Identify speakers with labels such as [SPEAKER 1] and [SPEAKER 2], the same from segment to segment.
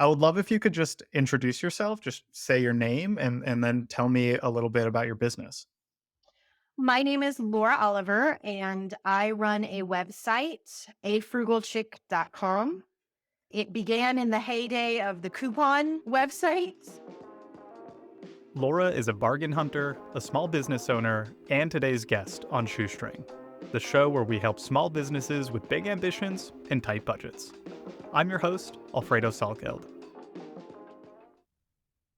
[SPEAKER 1] I would love if you could just introduce yourself, just say your name and then tell me a little bit about your business.
[SPEAKER 2] My name is Laura Oliver, and I run a website, frugalchick.com. It began in the heyday of the coupon websites.
[SPEAKER 1] Laura is a bargain hunter, a small business owner, and today's guest on Shoestring, the show where we help small businesses with big ambitions and tight budgets. I'm your host, Alfredo Salkeld.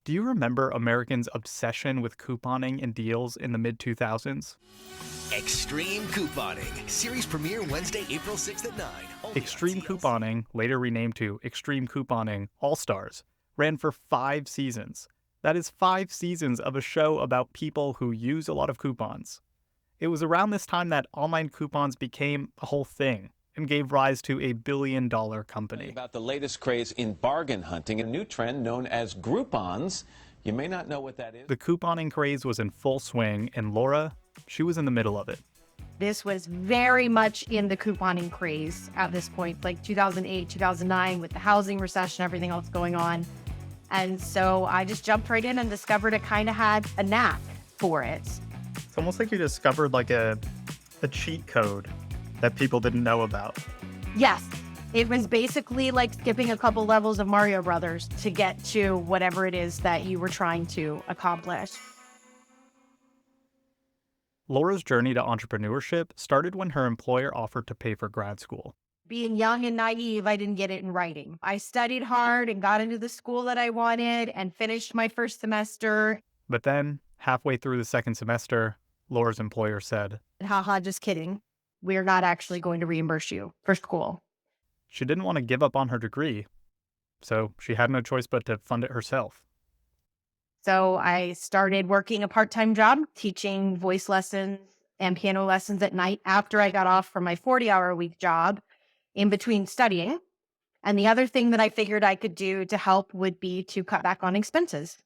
[SPEAKER 1] Do you remember Americans' obsession with couponing and deals in the mid-2000s?
[SPEAKER 3] Extreme Couponing. Series premiere Wednesday, April 6th at 9. Only on
[SPEAKER 1] Extreme
[SPEAKER 3] TLC.
[SPEAKER 1] Couponing, later renamed to Extreme Couponing All-Stars, ran for 5 seasons. That is 5 seasons of a show about people who use a lot of coupons. It was around this time that online coupons became a whole thing and gave rise to a billion-dollar company.
[SPEAKER 4] About the latest craze in bargain hunting, a new trend known as Groupons. You may not know what that is.
[SPEAKER 1] The couponing craze was in full swing, and Laura, she was in the middle of it.
[SPEAKER 2] This was very much in the couponing craze at this point, like 2008, 2009, with the housing recession, everything else going on. And so I just jumped right in and discovered it kind of had a knack for it.
[SPEAKER 1] It's almost like you discovered like a cheat code that people didn't know about.
[SPEAKER 2] Yes, it was basically like skipping a couple levels of Mario Brothers to get to whatever it is that you were trying to accomplish.
[SPEAKER 1] Laura's journey to entrepreneurship started when her employer offered to pay for grad school.
[SPEAKER 2] Being young and naive, I didn't get it in writing. I studied hard and got into the school that I wanted and finished my first semester.
[SPEAKER 1] But then, halfway through the second semester, Laura's employer said
[SPEAKER 2] Haha, just kidding. We're not actually going to reimburse you for school.
[SPEAKER 1] she didn't want to give up on her degree, so she had no choice but to fund it herself.
[SPEAKER 2] So I started working a part-time job, teaching voice lessons and piano lessons at night after I got off from my 40-hour-a-week job in between studying. And the other thing that I figured I could do to help would be to cut back on expenses.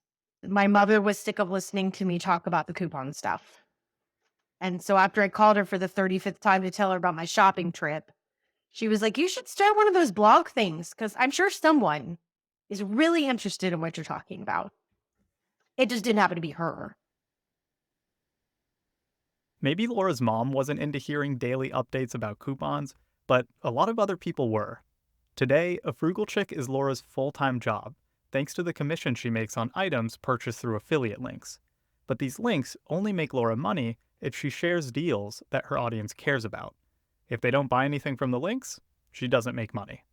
[SPEAKER 2] My mother was sick of listening to me talk about the coupon stuff. And so after I called her for the 35th time to tell her about my shopping trip, she was like, you should start one of those blog things because I'm sure someone is really interested in what you're talking about. It just didn't happen to be her.
[SPEAKER 1] Maybe Laura's mom wasn't into hearing daily updates about coupons, but a lot of other people were. Today, a Frugal Chick is Laura's full-time job, thanks to the commission she makes on items purchased through affiliate links. But these links only make Laura money if she shares deals that her audience cares about. If they don't buy anything from the links, she doesn't make money.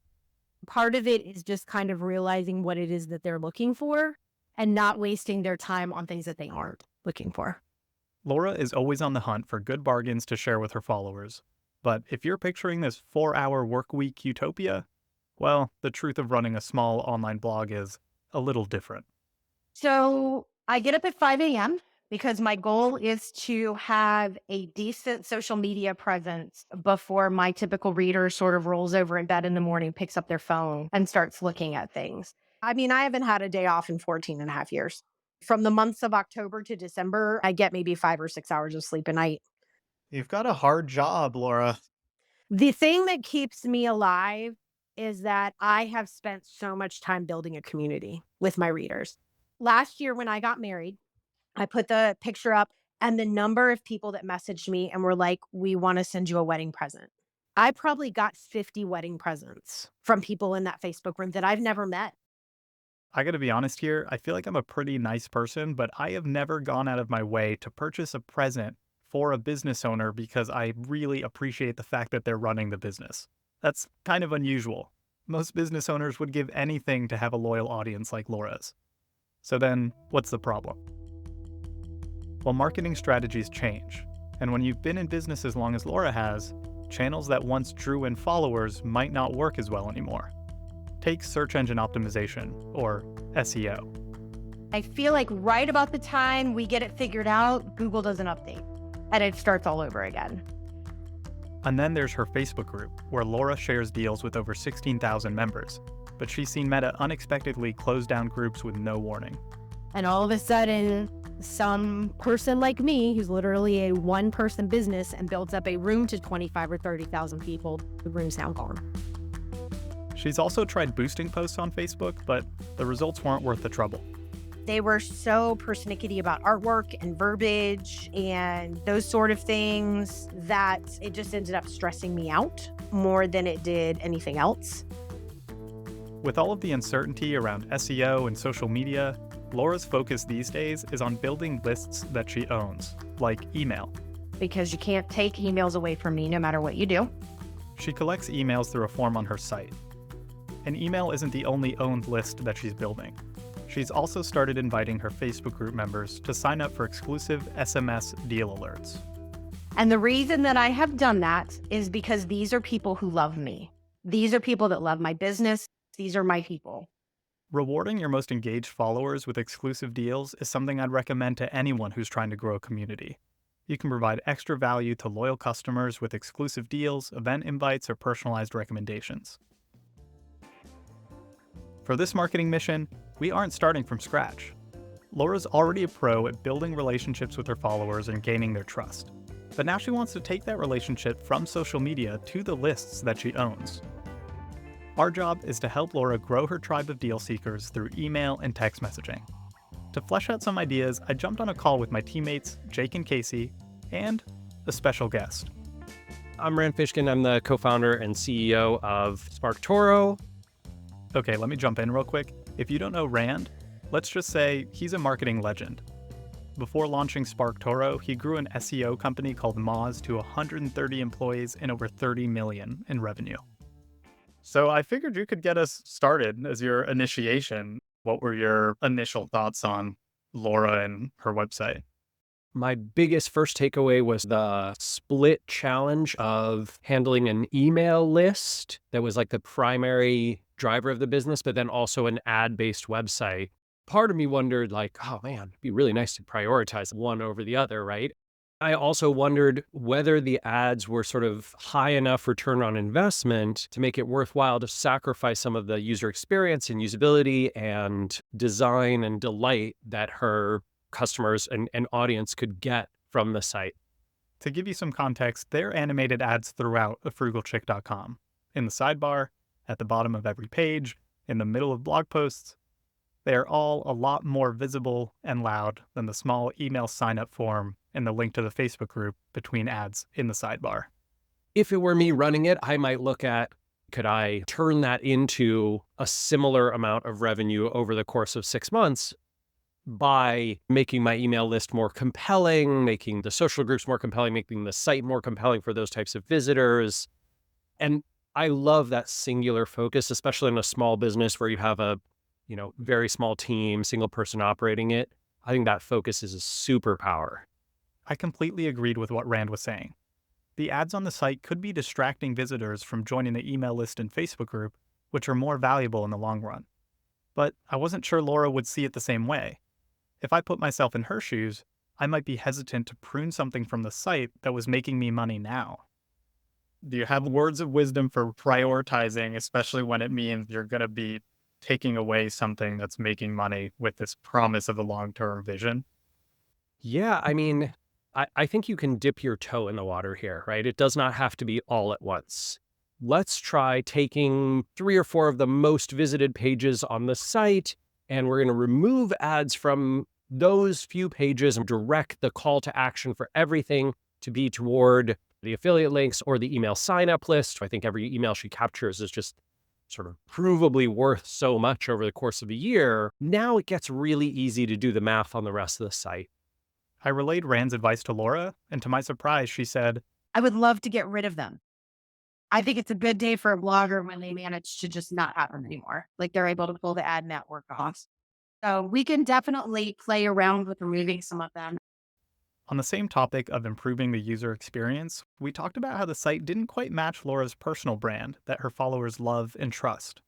[SPEAKER 2] Part of it is just kind of realizing what it is that they're looking for and not wasting their time on things that they aren't looking for.
[SPEAKER 1] Laura is always on the hunt for good bargains to share with her followers. But if you're picturing this 4-hour work week utopia, well, the truth of running a small online blog is a little different.
[SPEAKER 2] So I get up at 5 a.m. because my goal is to have a decent social media presence before my typical reader sort of rolls over in bed in the morning, picks up their phone, and starts looking at things. I mean, I haven't had a day off in 14 and a half years. From the months of October to December, I get maybe 5 or 6 hours of sleep a night.
[SPEAKER 1] You've got a hard job, Laura.
[SPEAKER 2] The thing that keeps me alive is that I have spent so much time building a community with my readers. Last year when I got married, I put the picture up and the number of people that messaged me and were like, we want to send you a wedding present. I probably got 50 wedding presents from people in that Facebook room that I've never met.
[SPEAKER 1] I gotta be honest here, I feel like I'm a pretty nice person, but I have never gone out of my way to purchase a present for a business owner because I really appreciate the fact that they're running the business. That's kind of unusual. Most business owners would give anything to have a loyal audience like Laura's. So then, what's the problem? Well, marketing strategies change. And when you've been in business as long as Laura has, channels that once drew in followers might not work as well anymore. Take search engine optimization, or SEO.
[SPEAKER 2] I feel like right about the time we get it figured out, Google does an update and it starts all over again.
[SPEAKER 1] And then there's her Facebook group, where Laura shares deals with over 16,000 members. But she's seen Meta unexpectedly close down groups with no warning.
[SPEAKER 2] And all of a sudden, some person like me, who's literally a one-person business and builds up a room to 25 or 30,000 people, the room's now gone.
[SPEAKER 1] She's also tried boosting posts on Facebook, but the results weren't worth the trouble.
[SPEAKER 2] They were so persnickety about artwork and verbiage and those sort of things that it just ended up stressing me out more than it did anything else.
[SPEAKER 1] With all of the uncertainty around SEO and social media, Laura's focus these days is on building lists that she owns, like email.
[SPEAKER 2] Because you can't take emails away from me no matter what you do.
[SPEAKER 1] She collects emails through a form on her site. An email isn't the only owned list that she's building. She's also started inviting her Facebook group members to sign up for exclusive SMS deal alerts.
[SPEAKER 2] And the reason that I have done that is because these are people who love me. These are people that love my business. These are my people.
[SPEAKER 1] Rewarding your most engaged followers with exclusive deals is something I'd recommend to anyone who's trying to grow a community. You can provide extra value to loyal customers with exclusive deals, event invites, or personalized recommendations. For this marketing mission, we aren't starting from scratch. Laura's already a pro at building relationships with her followers and gaining their trust. But now she wants to take that relationship from social media to the lists that she owns. Our job is to help Laura grow her tribe of deal seekers through email and text messaging. To flesh out some ideas, I jumped on a call with my teammates, Jake and Casey, and a special guest.
[SPEAKER 5] I'm Rand Fishkin. I'm the co-founder and CEO of SparkToro.
[SPEAKER 1] Okay, let me jump in real quick. If you don't know Rand, let's just say he's a marketing legend. Before launching SparkToro, he grew an SEO company called Moz to 130 employees and over 30 million in revenue. So I figured you could get us started as your initiation. What were your initial thoughts on Laura and her website?
[SPEAKER 5] My biggest first takeaway was the split challenge of handling an email list that was like the primary driver of the business, but then also an ad-based website. Part of me wondered like, oh man, it'd be really nice to prioritize one over the other, right? I also wondered whether the ads were sort of high enough return on investment to make it worthwhile to sacrifice some of the user experience and usability and design and delight that her customers and audience could get from the site.
[SPEAKER 1] To give you some context, there are animated ads throughout at FrugalChick.com. In the sidebar, at the bottom of every page, in the middle of blog posts. They are all a lot more visible and loud than the small email sign-up form and the link to the Facebook group between ads in the sidebar.
[SPEAKER 5] If it were me running it, I might look at, could I turn that into a similar amount of revenue over the course of 6 months by making my email list more compelling, making the social groups more compelling, making the site more compelling for those types of visitors. And I love that singular focus, especially in a small business where you have a very small team, single person operating it. I think that focus is a superpower.
[SPEAKER 1] I completely agreed with what Rand was saying. The ads on the site could be distracting visitors from joining the email list and Facebook group, which are more valuable in the long run. But I wasn't sure Laura would see it the same way. If I put myself in her shoes, I might be hesitant to prune something from the site that was making me money now. Do you have words of wisdom for prioritizing, especially when it means you're going to be taking away something that's making money with this promise of a long-term vision?
[SPEAKER 5] Yeah, I mean, I think you can dip your toe in the water here, right? It does not have to be all at once. Let's try taking 3 or 4 of the most visited pages on the site, and we're going to remove ads from those few pages and direct the call to action for everything to be toward the affiliate links or the email sign-up list. I think every email she captures is just sort of provably worth so much over the course of a year. Now it gets really easy to do the math on the rest of the site.
[SPEAKER 1] I relayed Rand's advice to Laura, and to my surprise, she said,
[SPEAKER 2] I would love to get rid of them. I think it's a good day for a blogger when they manage to just not have them anymore. Like they're able to pull the ad network off. So we can definitely play around with removing some of them.
[SPEAKER 1] On the same topic of improving the user experience, we talked about how the site didn't quite match Laura's personal brand that her followers love and trust.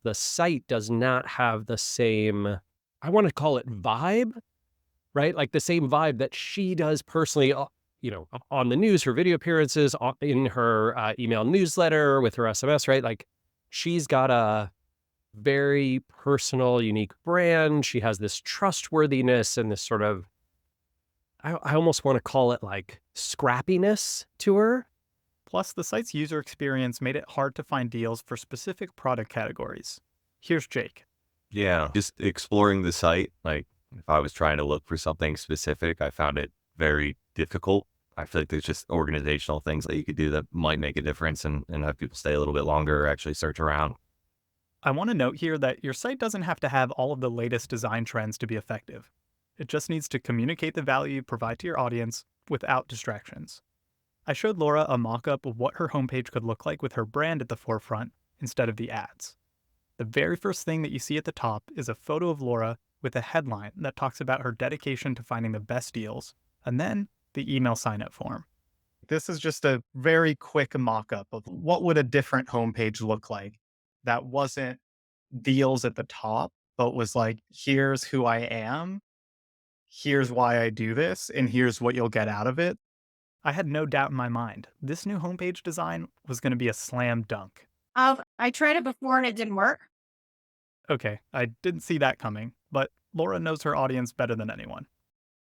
[SPEAKER 5] The site does not have the same, I want to call it vibe, right? Like the same vibe that she does personally, on the news, her video appearances, in her email newsletter, with her SMS, right? Like she's got a very personal, unique brand. She has this trustworthiness and this sort of, I almost want to call it like scrappiness to her.
[SPEAKER 1] Plus, the site's user experience made it hard to find deals for specific product categories. Here's Jake.
[SPEAKER 6] Yeah, just exploring the site. Like, if I was trying to look for something specific, I found it very difficult. I feel like there's just organizational things that you could do that might make a difference and have people stay a little bit longer or actually search around.
[SPEAKER 1] I want to note here that your site doesn't have to have all of the latest design trends to be effective. It just needs to communicate the value you provide to your audience without distractions. I showed Laura a mock-up of what her homepage could look like with her brand at the forefront instead of the ads. The very first thing that you see at the top is a photo of Laura with a headline that talks about her dedication to finding the best deals, and then the email sign-up form. This is just a very quick mock-up of what would a different homepage look like that wasn't deals at the top, but was like, here's who I am, here's why I do this, and here's what you'll get out of it. I had no doubt in my mind. This new homepage design was going to be a slam dunk.
[SPEAKER 2] I tried it before and it didn't work.
[SPEAKER 1] Okay, I didn't see that coming, but Laura knows her audience better than anyone.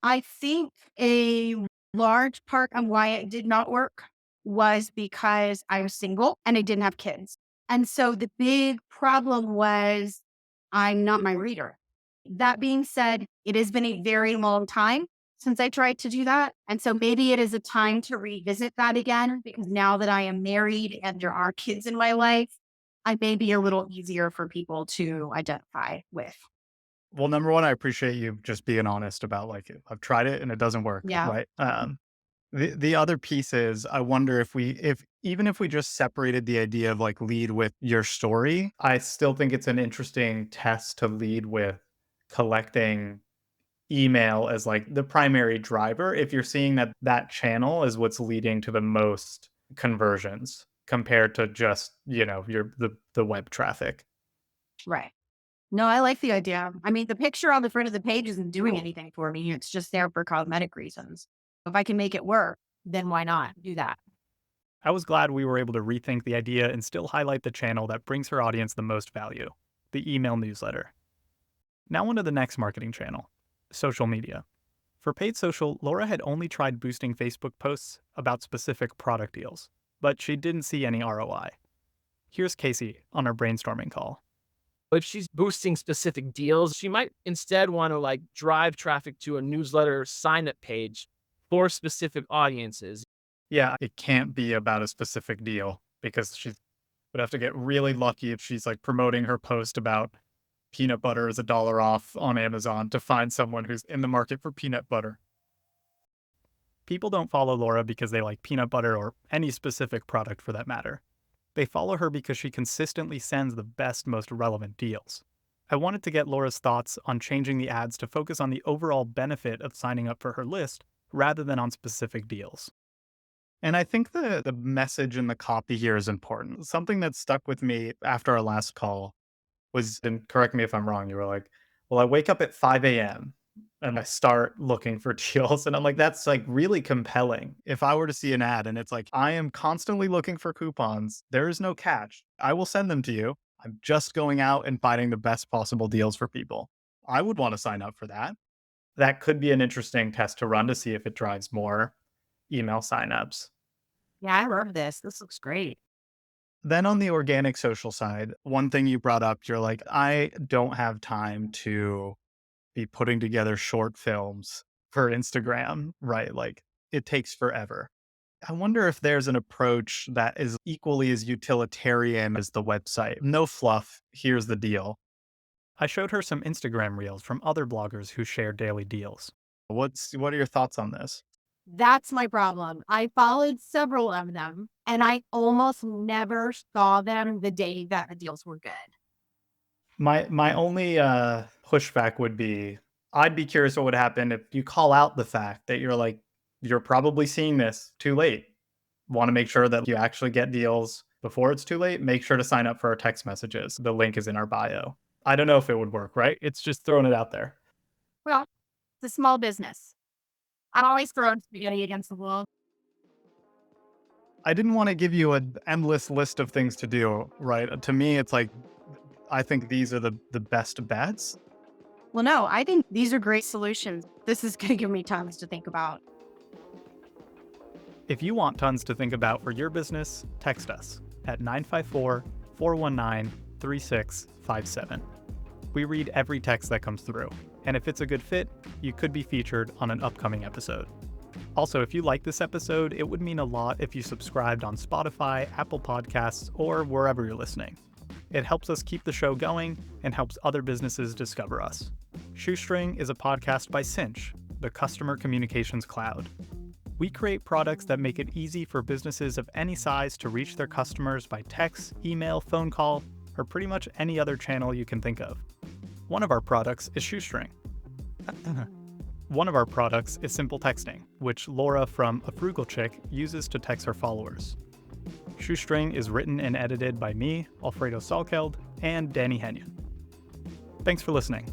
[SPEAKER 2] I think a large part of why it did not work was because I was single and I didn't have kids. And so the big problem was I'm not my reader. That being said, it has been a very long time since I tried to do that. And so maybe it is a time to revisit that again, because now that I am married and there are kids in my life, I may be a little easier for people to identify with.
[SPEAKER 1] Well, number one, I appreciate you just being honest about like, I've tried it and it doesn't work,
[SPEAKER 2] Yeah.
[SPEAKER 1] right? The other piece is I wonder if even if we just separated the idea of like lead with your story, I still think it's an interesting test to lead with collecting email as like the primary driver if you're seeing that that channel is what's leading to the most conversions compared to just, the web traffic.
[SPEAKER 2] Right. No, I like the idea. I mean, the picture on the front of the page isn't doing anything for me. It's just there for cosmetic reasons. If I can make it work, then why not do that?
[SPEAKER 1] I was glad we were able to rethink the idea and still highlight the channel that brings her audience the most value, the email newsletter. Now on to the next marketing channel, social media. For paid social, Laura had only tried boosting Facebook posts about specific product deals, but she didn't see any ROI. Here's Casey on our brainstorming call.
[SPEAKER 7] If she's boosting specific deals, she might instead want to like drive traffic to a newsletter sign up page for specific audiences.
[SPEAKER 1] Yeah, it can't be about a specific deal because she would have to get really lucky if she's like promoting her post about peanut butter is $1 off on Amazon to find someone who's in the market for peanut butter. People don't follow Laura because they like peanut butter or any specific product for that matter. They follow her because she consistently sends the best, most relevant deals. I wanted to get Laura's thoughts on changing the ads to focus on the overall benefit of signing up for her list rather than on specific deals. And I think the message in the copy here is important. Something that stuck with me after our last call was, and correct me if I'm wrong, you were like, well, I wake up at 5 a.m. and I start looking for deals. And I'm like, that's like really compelling. If I were to see an ad and it's like, I am constantly looking for coupons, there is no catch. I will send them to you. I'm just going out and finding the best possible deals for people. I would want to sign up for that. That could be an interesting test to run to see if it drives more email signups.
[SPEAKER 2] Yeah, I love this. This looks great.
[SPEAKER 1] Then on the organic social side, one thing you brought up, you're like, I don't have time to be putting together short films for Instagram, right? Like it takes forever. I wonder if there's an approach that is equally as utilitarian as the website. No fluff, here's the deal. I showed her some Instagram reels from other bloggers who share daily deals. What are your thoughts on this?
[SPEAKER 2] That's my problem. I followed several of them and I almost never saw them the day that the deals were good.
[SPEAKER 1] My only pushback would be, I'd be curious what would happen if you call out the fact that you're like, you're probably seeing this too late. Want to make sure that you actually get deals before it's too late. Make sure to sign up for our text messages. The link is in our bio. I don't know if it would work, right? It's just throwing it out there.
[SPEAKER 2] Well, it's a small business. I'm always throwing spaghetti against the wall.
[SPEAKER 1] I didn't want to give you an endless list of things to do, right? To me, it's like, I think these are the best bets.
[SPEAKER 2] Well, no, I think these are great solutions. This is going to give me tons to think about.
[SPEAKER 1] If you want tons to think about for your business, text us at 954-419-3657. We read every text that comes through, and if it's a good fit, you could be featured on an upcoming episode. Also, if you like this episode, it would mean a lot if you subscribed on Spotify, Apple Podcasts, or wherever you're listening. It helps us keep the show going and helps other businesses discover us. Shoestring is a podcast by Cinch, the customer communications cloud. We create products that make it easy for businesses of any size to reach their customers by text, email, phone call, or pretty much any other channel you can think of. One of our products is Shoestring. One of our products is SimpleTexting, which Laura from A Frugal Chick uses to text her followers. Shoestring is written and edited by me, Alfredo Salkeld, and Danny Henyon. Thanks for listening.